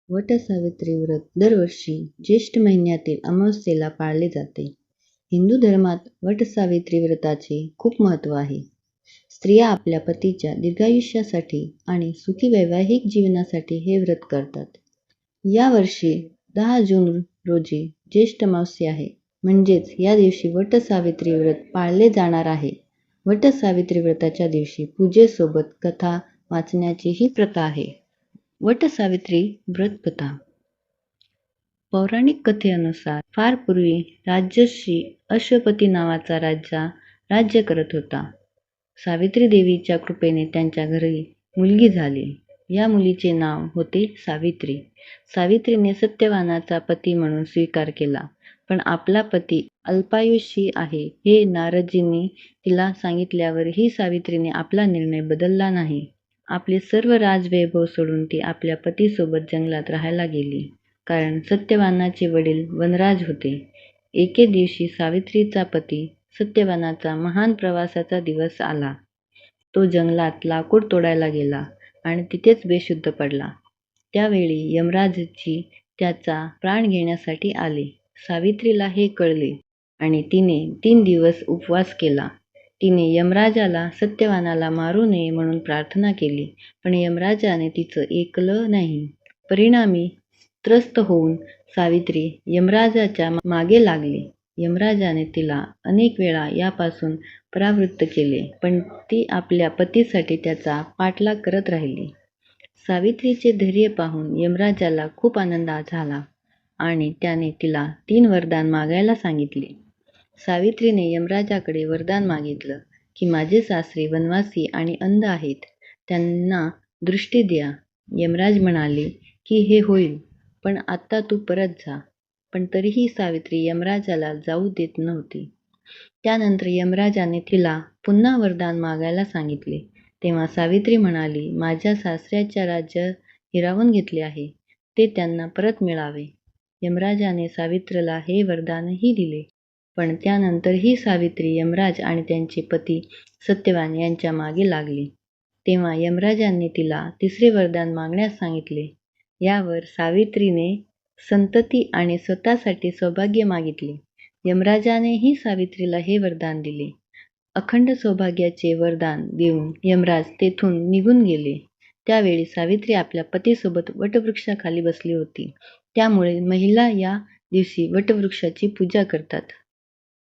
वटसावित्री व्रत दरवर्षी ज्येष्ठ महिन्यातील अमावस्येला पाळले जाते. हिंदू धर्मात वटसावित्री व्रताचे खूप महत्त्व आहे. स्त्रिया आपल्या पतीच्या दीर्घायुष्यासाठी आणि सुखी वैवाहिक जीवनासाठी हे व्रत करतात. या वर्षी 10 जून रोजी ज्येष्ठ अमावस्या आहे. म्हणजेच या दिवशी वटसावित्री व्रत पाळले जाणार आहे. वटसावित्री व्रताच्या दिवशी पूजेसोबत कथा वाचण्याची ही प्रथा आहे. वटसावित्री व्रत कथा. पौराणिक कथेनुसार फार पूर्वी राजर्षी अश्वपती नावाचा राजा राज्य करत होता. सावित्री देवीच्या कृपेने त्यांच्या घरी मुलगी झाली. या मुलीचे नाव होते सावित्री. सावित्रीने सत्यवानाचा पती म्हणून स्वीकार केला, पण आपला पती अल्पायुषी आहे हे नारदजींनी तिला सांगितल्यावरही सावित्रीने आपला निर्णय बदलला नाही. आपले सर्व राजवैभव सोडून ती आपल्या पतीसोबत जंगलात राहायला गेली, कारण सत्यवानाचे वडील वनराज होते. एके दिवशी सावित्रीचा पती सत्यवानाचा महान प्रवासाचा दिवस आला. तो जंगलात लाकूड तोडायला गेला आणि तिथेच बेशुद्ध पडला. त्यावेळी यमराजजी त्याचा प्राण घेण्यासाठी आले. सावित्रीला हे कळले आणि तिने 3 दिवस उपवास केला. तिने यमराजाला सत्यवानाला मारू नये म्हणून प्रार्थना केली, पण यमराजाने तिचं ऐकलं नाही. परिणामी त्रस्त होऊन सावित्री यमराजाच्या मागे लागली. यमराजाने तिला अनेक वेळा यापासून परावृत्त केले, पण ती आपल्या पतीसाठी त्याचा पाठलाग करत राहिली. सावित्रीचे धैर्य पाहून यमराजाला खूप आनंद झाला आणि त्याने तिला 3 वरदान मागायला सांगितले. सावित्रीने यमराजाकडे वरदान मागितलं की माझे सासरे वनवासी आणि अंध आहेत, त्यांना दृष्टी द्या. यमराज म्हणाले की हे होईल, पण आता तू परत जा. पण तरीही सावित्री यमराजाला जाऊ देत नव्हती. त्यानंतर यमराजाने तिला पुन्हा वरदान मागायला सांगितले. तेव्हा सावित्री म्हणाली, माझ्या सासऱ्याच्या राज्य हिरावून घेतले आहे, ते त्यांना परत मिळावे. यमराजाने सावित्रीला हे वरदानही दिले, पण त्यानंतरही सावित्री यमराज आणि त्यांचे पती सत्यवान यांच्या मागे लागली. तेव्हा यमराजांनी तिला 3रे वरदान मागण्यास सांगितले. यावर सावित्रीने संतती आणि स्वतःसाठी सौभाग्य मागितले. यमराजानेही सावित्रीला हे वरदान दिले. अखंड सौभाग्याचे वरदान देऊन यमराज तेथून निघून गेले. त्यावेळी सावित्री आपल्या पतीसोबत वटवृक्षाखाली बसली होती. त्यामुळे महिला या दिवशी वटवृक्षाची पूजा करतात.